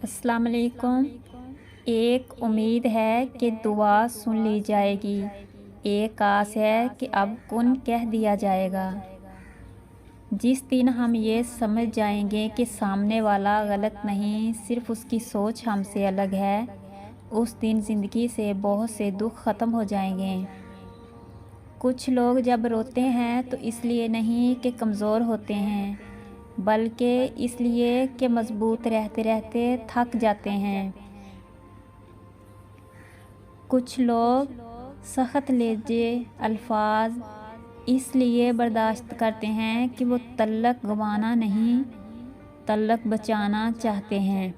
السلام علیکم۔ ایک امید ہے کہ دعا سن لی جائے گی، ایک آس ہے کہ اب کن کہہ دیا جائے گا۔ جس دن ہم یہ سمجھ جائیں گے کہ سامنے والا غلط نہیں، صرف اس کی سوچ ہم سے الگ ہے، اس دن زندگی سے بہت سے دکھ ختم ہو جائیں گے۔ کچھ لوگ جب روتے ہیں تو اس لیے نہیں کہ کمزور ہوتے ہیں، بلکہ اس لیے کہ مضبوط رہتے رہتے تھک جاتے ہیں۔ کچھ لوگ سخت لہجے الفاظ اس لیے برداشت کرتے ہیں کہ وہ تعلق گنوانا نہیں، تعلق بچانا چاہتے ہیں۔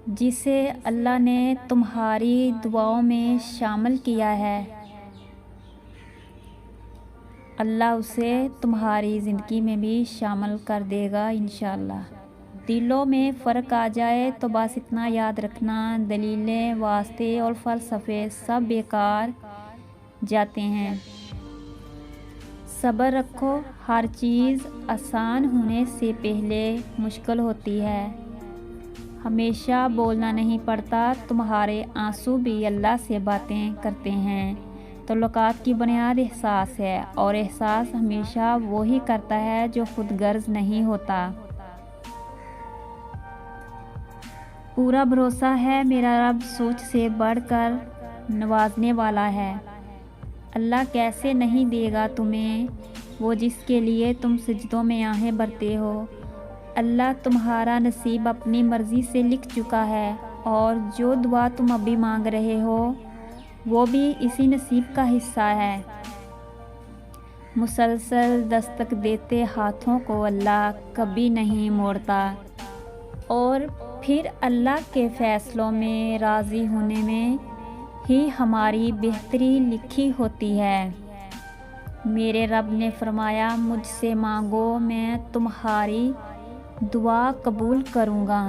جسے اللہ نے تمہاری دعاؤں میں شامل کیا ہے، اللہ اسے تمہاری زندگی میں بھی شامل کر دے گا انشاءاللہ۔ دلوں میں فرق آ جائے تو بس اتنا یاد رکھنا، دلیلیں، واسطے اور فلسفے سب بیکار جاتے ہیں۔ صبر رکھو، ہر چیز آسان ہونے سے پہلے مشکل ہوتی ہے۔ ہمیشہ بولنا نہیں پڑتا، تمہارے آنسو بھی اللہ سے باتیں کرتے ہیں۔ تعلقات کی بنیاد احساس ہے، اور احساس ہمیشہ وہی کرتا ہے جو خود غرض نہیں ہوتا۔ پورا بھروسہ ہے میرا رب سوچ سے بڑھ کر نوازنے والا ہے۔ اللہ کیسے نہیں دے گا تمہیں وہ جس کے لیے تم سجدوں میں آہیں بھرتے ہو۔ اللہ تمہارا نصیب اپنی مرضی سے لکھ چکا ہے، اور جو دعا تم ابھی مانگ رہے ہو وہ بھی اسی نصیب کا حصہ ہے۔ مسلسل دستک دیتے ہاتھوں کو اللہ کبھی نہیں موڑتا، اور پھر اللہ کے فیصلوں میں راضی ہونے میں ہی ہماری بہتری لکھی ہوتی ہے۔ میرے رب نے فرمایا، مجھ سے مانگو میں تمہاری دعا قبول کروں گا۔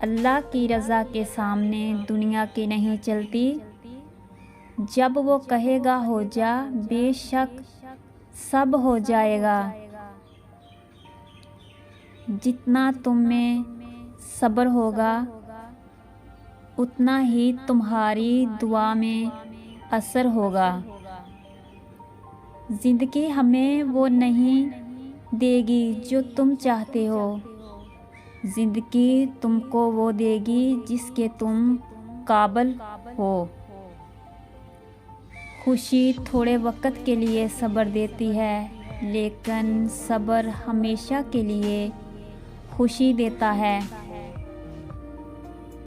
اللہ کی رضا کے سامنے دنیا کی نہیں چلتی۔ جب وہ کہے گا ہو جا، بے شک سب ہو جائے گا۔ جتنا تم میں صبر ہوگا اتنا ہی تمہاری دعا میں اثر ہوگا۔ زندگی ہمیں وہ نہیں دے گی جو تم چاہتے ہو، زندگی تم کو وہ دے گی جس کے تم قابل ہو۔ خوشی تھوڑے وقت کے لیے صبر دیتی ہے، لیکن صبر ہمیشہ کے لیے خوشی دیتا ہے۔